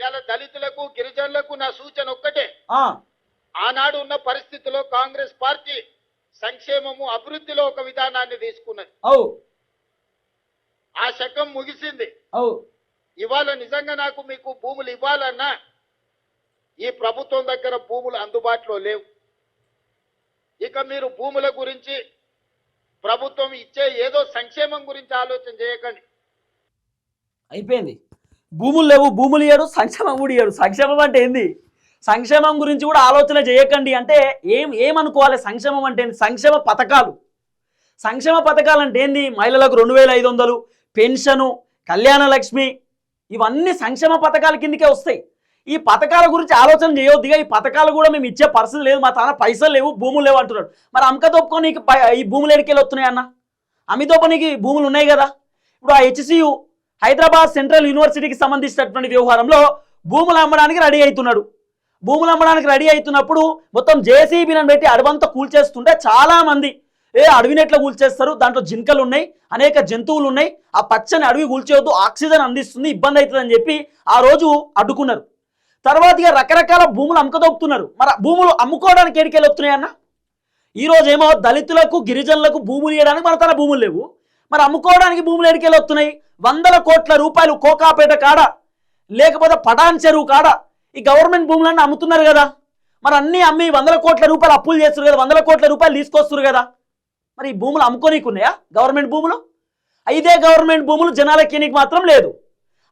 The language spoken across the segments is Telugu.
ఇలా దళితులకు గిరిజనులకు నా సూచన ఒక్కటే, ఆ, ఆనాడు ఉన్న పరిస్థితిలో కాంగ్రెస్ పార్టీ సంక్షేమము అభివృద్ధిలో ఒక విధానాన్ని తీసుకున్నది. అవు ఆ శకం ముగిసింది. అవు ఇవాళ నిజంగా నాకు మీకు భూములు ఇవ్వాలన్నా ఈ ప్రభుత్వం దగ్గర భూములు అందుబాటులో లేవు. ఇక మీరు భూముల గురించి ప్రభుత్వం ఇచ్చే ఏదో సంక్షేమం గురించి ఆలోచన చేయకండి. అయిపోయింది. భూములు లేవు, భూములు ఇయ్యడు, సంక్షేమం కూడా ఇయ్యడు. సంక్షేమం అంటే ఏంది? సంక్షేమం గురించి కూడా ఆలోచన చేయకండి అంటే ఏమనుకోవాలి? సంక్షేమం అంటే ఏంది? సంక్షేమ పథకాలు. సంక్షేమ పథకాలు అంటే ఏంది? మహిళలకు 2500 పెన్షను, కళ్యాణ లక్ష్మి, ఇవన్నీ సంక్షేమ పథకాల కిందకే వస్తాయి. ఈ పథకాల గురించి ఆలోచన చేయొద్దుగా. ఈ పథకాలు కూడా మేము ఇచ్చే పరిస్థితి లేదు, మా తాన పైసలు లేవు, భూములు లేవు అంటున్నాడు. మరి అమ్మకతోపుకో నీకు ఈ భూములు ఎడికెళ్ళి వస్తున్నాయి అన్న? అమితోప నీకు భూములు ఉన్నాయి కదా. ఇప్పుడు ఆ HCU హైదరాబాద్ సెంట్రల్ యూనివర్సిటీకి సంబంధించినటువంటి వ్యవహారంలో భూములు అమ్మడానికి రెడీ అవుతున్నాడు. భూములు అమ్మడానికి రెడీ అవుతున్నప్పుడు మొత్తం JCBని పెట్టి అడవంతా కూల్చేస్తుంటే చాలామంది అడవినెట్లా కూల్చేస్తారు, దాంట్లో జింకలు ఉన్నాయి, అనేక జంతువులు ఉన్నాయి, ఆ పచ్చని అడవి కూల్చేయొద్దు, ఆక్సిజన్ అందిస్తుంది, ఇబ్బంది అవుతుందని చెప్పి ఆ రోజు అడ్డుకున్నారు. తర్వాత ఇక రకరకాల భూములు అమ్మకదొక్కుతున్నారు. మరి భూములు అమ్ముకోవడానికి ఎడికెళ్ళి వస్తున్నాయి అన్న? ఈరోజు ఏమో దళితులకు గిరిజనులకు భూములు ఇవ్వడానికి మన తన భూములు లేవు, మరి అమ్ముకోవడానికి భూములు ఎడికెళ్ళి వస్తున్నాయి. 100 కోట్ల రూపాయలు కోకాపేట కాడ లేకపోతే పటాన్ చెరువు కాడ ఈ గవర్నమెంట్ భూములన్నీ అమ్ముతున్నారు కదా. మరి అన్నీ అమ్మి 100 కోట్ల రూపాయలు అప్పులు చేస్తారు కదా, 100 కోట్ల రూపాయలు తీసుకొస్తారు కదా. మరి ఈ భూములు అమ్ముకోనీకున్నాయా గవర్నమెంట్ భూములు? అయితే గవర్నమెంట్ భూములు జనాలకి నీకు మాత్రం లేదు,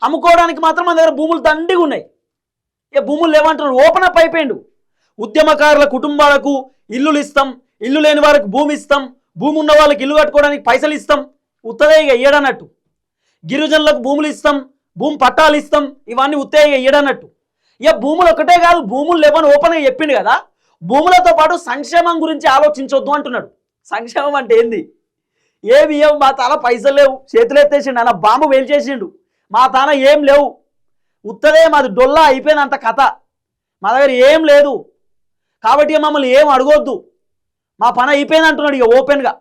అమ్ముకోవడానికి మాత్రం మన దగ్గర భూములు దండిగా ఉన్నాయి. ఏ భూములు లేవంటున్నారు. Open up అయిపోయిండు. ఉద్యమకారుల కుటుంబాలకు ఇల్లులు ఇస్తాం, ఇల్లు లేని వారికి భూమి ఇస్తాం, భూమి ఉన్న వాళ్ళకి ఇల్లు కట్టుకోవడానికి పైసలు ఇస్తాం, ఉత్తదే ఇక ఇయ్యడన్నట్టు. గిరిజనులకు భూములు ఇస్తాం, భూమి పట్టాలు ఇస్తాం, ఇవన్నీ ఉత్తదే ఇక ఇయ్యడన్నట్టు. ఇక భూములు ఒకటే కాదు, భూములు లేవని ఓపెన్గా చెప్పిండు కదా. భూములతో పాటు సంక్షేమం గురించి ఆలోచించొద్దు అంటున్నాడు. సంక్షేమం అంటే ఏంది? ఏమి ఏం మా తాన పైసలు లేవు, చేతులు ఎత్తేసిండు, అలా బాంబు వేల్చేసిండు, మా తాన ఏం లేవు, ఉత్తదే మాది డొల్లా అయిపోయినంత కథ, మా దగ్గర ఏం లేదు, కాబట్టి మమ్మల్ని ఏం అడగొద్దు, మా పని అయిపోయింది అంటున్నాడు ఇక ఓపెన్గా.